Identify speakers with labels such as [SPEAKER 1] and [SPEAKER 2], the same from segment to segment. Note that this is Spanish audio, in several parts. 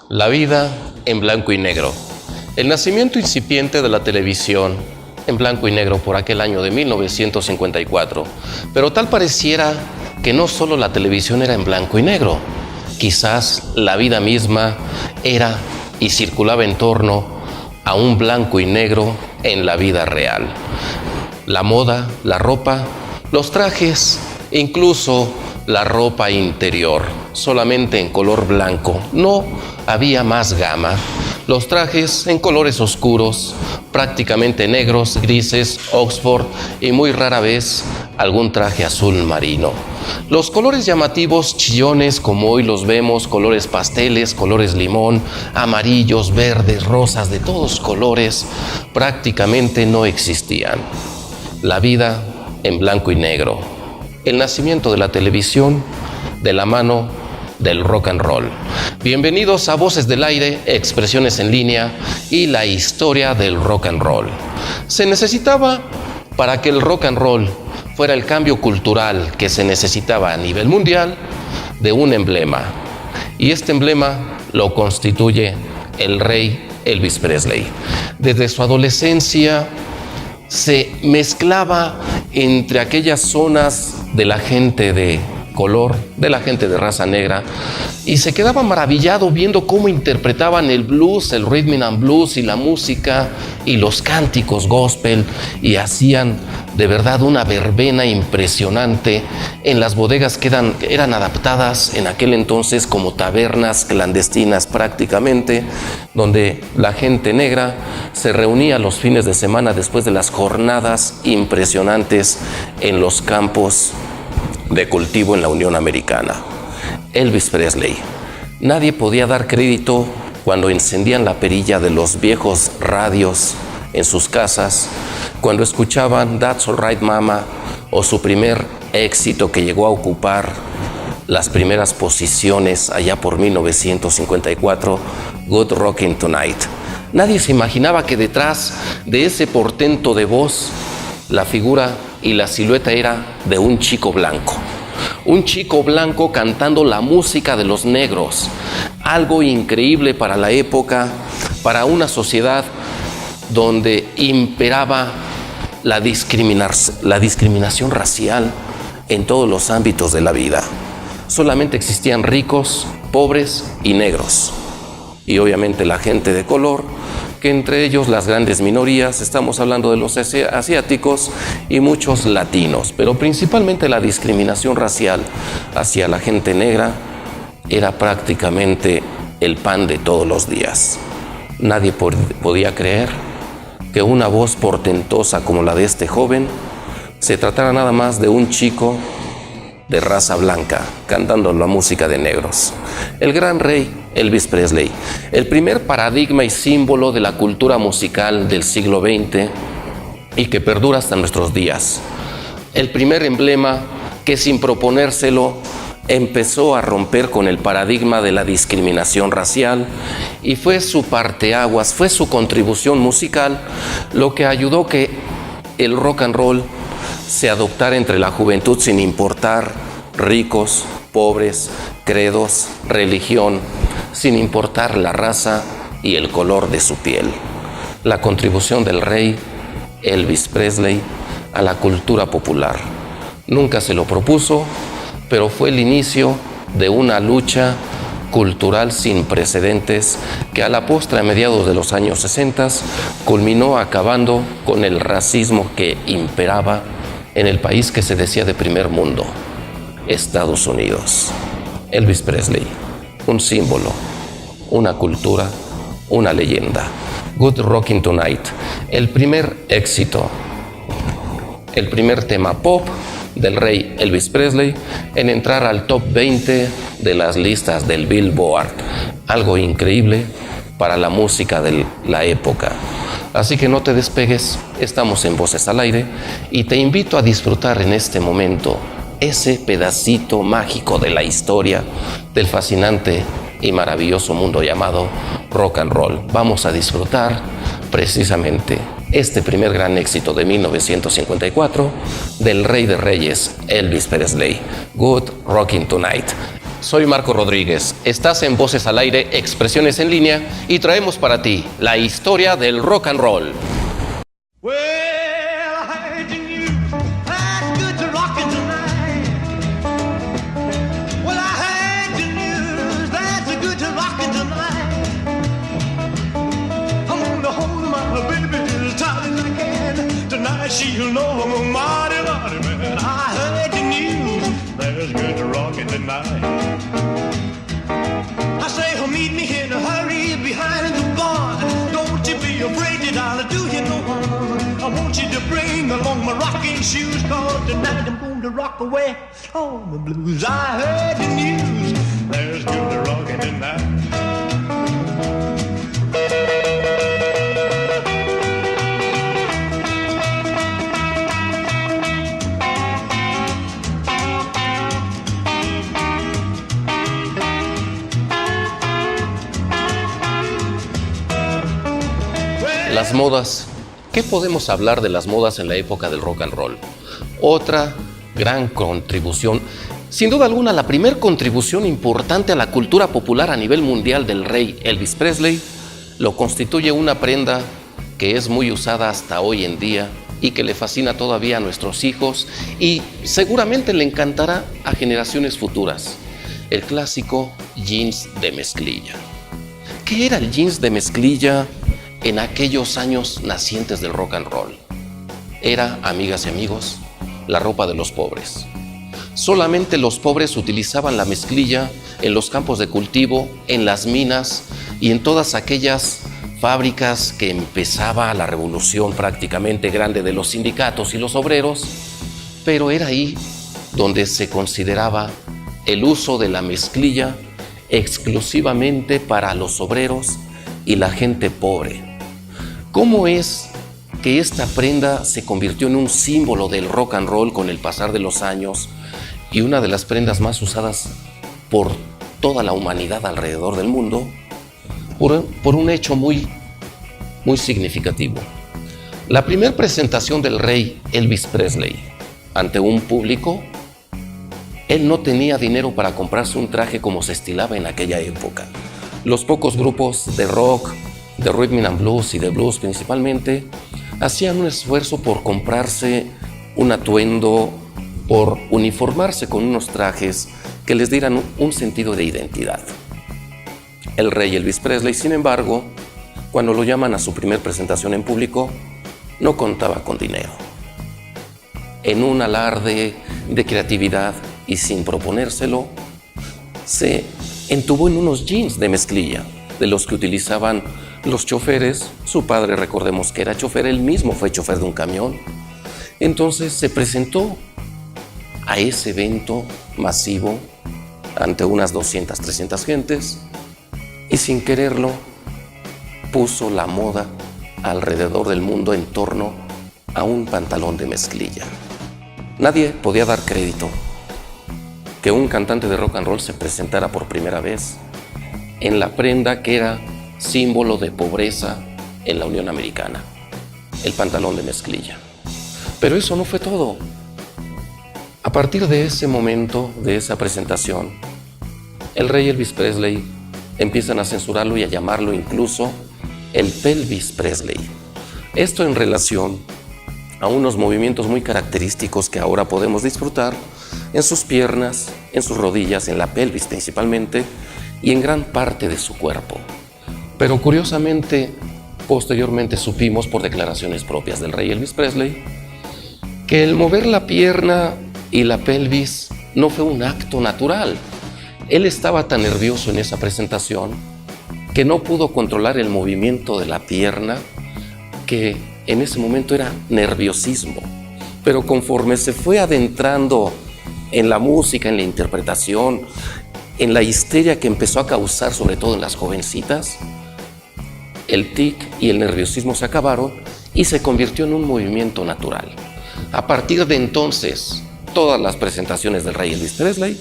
[SPEAKER 1] La vida en blanco y negro. El nacimiento incipiente de la televisión en blanco y negro por aquel año de 1954. Pero tal pareciera que no solo la televisión era en blanco y negro. Quizás la vida misma era y circulaba en torno a un blanco y negro en la vida real. La moda, la ropa, los trajes, incluso la ropa interior, solamente en color blanco. No había más gama. Los trajes en colores oscuros, prácticamente negros, grises, Oxford y muy rara vez algún traje azul marino. Los colores llamativos, chillones, como hoy los vemos, colores pasteles, colores limón, amarillos, verdes, rosas, de todos colores, prácticamente no existían. La vida en blanco y negro. El nacimiento de la televisión de la mano del rock and roll. Bienvenidos a Voces del Aire, Expresiones en Línea y la historia del rock and roll. Se necesitaba, para que el rock and roll fuera el cambio cultural que se necesitaba a nivel mundial, de un emblema. Y este emblema lo constituye el rey Elvis Presley. Desde su adolescencia se mezclaba entre aquellas zonas de la gente de color, de la gente de raza negra, y se quedaba maravillado viendo cómo interpretaban el blues, el rhythm and blues y la música y los cánticos gospel, y hacían de verdad una verbena impresionante en las bodegas que eran adaptadas en aquel entonces como tabernas clandestinas prácticamente, donde la gente negra se reunía los fines de semana después de las jornadas impresionantes en los campos de cultivo en la Unión Americana. Elvis Presley. Nadie podía dar crédito cuando encendían la perilla de los viejos radios en sus casas, cuando escuchaban That's All Right Mama o su primer éxito que llegó a ocupar las primeras posiciones allá por 1954, Good Rockin' Tonight. Nadie se imaginaba que detrás de ese portento de voz, la figura y la silueta era de un chico blanco. Un chico blanco cantando la música de los negros. Algo increíble para la época, para una sociedad donde imperaba la discriminación racial en todos los ámbitos de la vida. Solamente existían ricos, pobres y negros. Y obviamente la gente de color, que entre ellos las grandes minorías, estamos hablando de los asiáticos y muchos latinos, pero principalmente la discriminación racial hacia la gente negra era prácticamente el pan de todos los días. Nadie podía creer que una voz portentosa como la de este joven se tratara nada más de un chico de raza blanca cantando la música de negros. El gran rey Elvis Presley, el primer paradigma y símbolo de la cultura musical del siglo XX y que perdura hasta nuestros días. El primer emblema que sin proponérselo empezó a romper con el paradigma de la discriminación racial, y fue su parteaguas, fue su contribución musical lo que ayudó que el rock and roll se adoptara entre la juventud sin importar ricos, pobres, credos, religión, sin importar la raza y el color de su piel. La contribución del rey Elvis Presley a la cultura popular. Nunca se lo propuso, pero fue el inicio de una lucha cultural sin precedentes que a la postre, a mediados de los años 60, culminó acabando con el racismo que imperaba en el país que se decía de primer mundo, Estados Unidos. Elvis Presley, un símbolo, una cultura, una leyenda. Good Rockin' Tonight, el primer éxito, el primer tema pop del rey Elvis Presley en entrar al top 20 de las listas del Billboard. Algo increíble para la música de la época. Así que no te despegues, estamos en Voces al Aire y te invito a disfrutar en este momento ese pedacito mágico de la historia del fascinante y maravilloso mundo llamado rock and roll. Vamos a disfrutar precisamente este primer gran éxito de 1954 del rey de reyes Elvis Presley, Good Rockin' Tonight. Soy Marco Rodríguez, Estás en Voces al Aire, Expresiones en Línea, y traemos para ti la historia del rock and roll.
[SPEAKER 2] Well, I heard the news. That's good to rockin' tonight. Well, I heard the news. That's good to rockin' tonight. I'm gonna hold my baby as tight as I can. Tonight she'll know I'm a mighty, mighty man. I heard the news. That's good to rockin' tonight. I say, oh, meet me in a hurry behind the barn. Don't you be afraid that I'll do you no harm. I want you to bring along my rocking shoes, 'cause tonight I'm going to rock away all the blues. I heard the news, there's good to rockin' tonight.
[SPEAKER 1] Las modas. ¿Qué podemos hablar de las modas en la época del rock and roll? Otra gran contribución, sin duda alguna, la primer contribución importante a la cultura popular a nivel mundial del rey Elvis Presley, lo constituye una prenda que es muy usada hasta hoy en día y que le fascina todavía a nuestros hijos y seguramente le encantará a generaciones futuras. El clásico jeans de mezclilla. ¿Qué era el jeans de mezclilla en aquellos años nacientes del rock and roll? Era, amigas y amigos, la ropa de los pobres. Solamente los pobres utilizaban la mezclilla en los campos de cultivo, en las minas y en todas aquellas fábricas que empezaba la revolución prácticamente grande de los sindicatos y los obreros, pero era ahí donde se consideraba el uso de la mezclilla exclusivamente para los obreros y la gente pobre. ¿Cómo es que esta prenda se convirtió en un símbolo del rock and roll con el pasar de los años y una de las prendas más usadas por toda la humanidad alrededor del mundo? Por un hecho muy significativo. La primera presentación del rey Elvis Presley ante un público, él no tenía dinero para comprarse un traje como se estilaba en aquella época. Los pocos grupos de rock, de rhythm and blues y de blues principalmente, hacían un esfuerzo por comprarse un atuendo, por uniformarse con unos trajes que les dieran un sentido de identidad. El rey Elvis Presley, sin embargo, cuando lo llaman a su primer presentación en público, no contaba con dinero. En un alarde de creatividad y sin proponérselo, se entubó en unos jeans de mezclilla, de los que utilizaban los choferes. Su padre, recordemos que era chofer, él mismo fue chofer de un camión. Entonces se presentó a ese evento masivo ante unas 200, 300 gentes y sin quererlo puso la moda alrededor del mundo en torno a un pantalón de mezclilla. Nadie podía dar crédito que un cantante de rock and roll se presentara por primera vez en la prenda que era símbolo de pobreza en la Unión Americana, el pantalón de mezclilla. Pero eso no fue todo. A partir de ese momento, de esa presentación, el rey Elvis Presley empiezan a censurarlo y a llamarlo incluso el Pelvis Presley. Esto en relación a unos movimientos muy característicos que ahora podemos disfrutar en sus piernas, en sus rodillas, en la pelvis principalmente, y en gran parte de su cuerpo. Pero curiosamente, posteriormente supimos por declaraciones propias del rey Elvis Presley que el mover la pierna y la pelvis no fue un acto natural. Él estaba tan nervioso en esa presentación que no pudo controlar el movimiento de la pierna, que en ese momento era nerviosismo. Pero conforme se fue adentrando en la música, en la interpretación, en la histeria que empezó a causar sobre todo en las jovencitas, el tic y el nerviosismo se acabaron y se convirtió en un movimiento natural. A partir de entonces, todas las presentaciones del rey Elvis Presley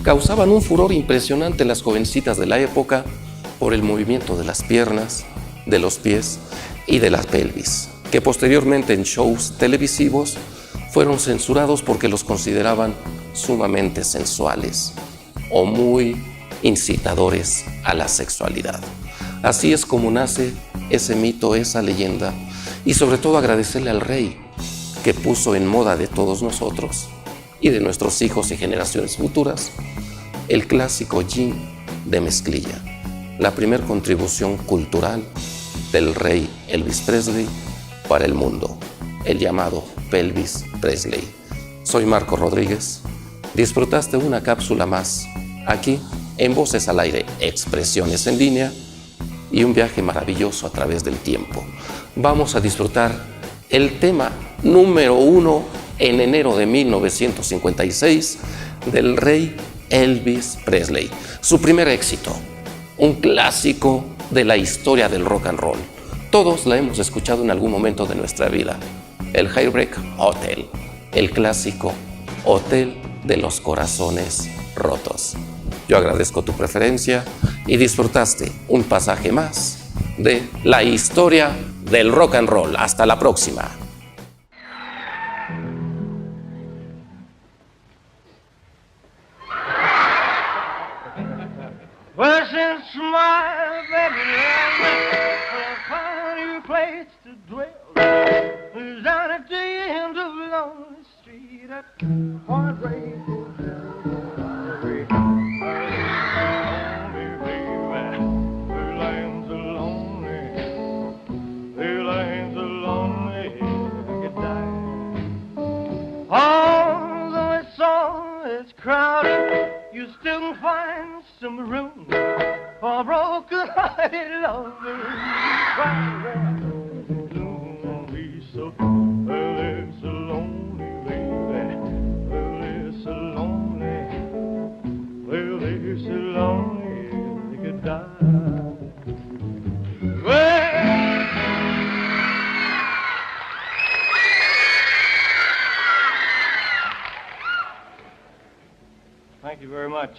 [SPEAKER 1] causaban un furor impresionante en las jovencitas de la época por el movimiento de las piernas, de los pies y de la pelvis, que posteriormente en shows televisivos fueron censurados porque los consideraban sumamente sensuales o muy incitadores a la sexualidad. Así es como nace ese mito, esa leyenda, y sobre todo agradecerle al rey que puso en moda de todos nosotros y de nuestros hijos y generaciones futuras el clásico gin de mezclilla, la primer contribución cultural del rey Elvis Presley para el mundo, el llamado Pelvis Presley. Soy Marco Rodríguez. Disfrutaste una cápsula más aquí en Voces al Aire, Expresiones en Línea, y un viaje maravilloso a través del tiempo. Vamos a disfrutar el tema número 1 en enero de 1956 del rey Elvis Presley. Su primer éxito, un clásico de la historia del rock and roll. Todos la hemos escuchado en algún momento de nuestra vida. El Heartbreak Hotel, el clásico Hotel de los Corazones Rotos. Yo agradezco tu preferencia y disfrutaste un pasaje más de la historia del rock and roll. Hasta la próxima.
[SPEAKER 2] Well, since my baby left me, I found a new place to dwell. It's down at the end of Lonely Street at Heartbreak Hotel. Heartbreak, lonely baby, her lane's a lonely, her lane's a lonely, I could die. Although it's all it's crowded, you still can find some room for broken-hearted lovers. Right there, lonely, so well, it's so lonely, baby. Well, it's so lonely. Well, it's so lonely they could die. Well, thank you very much.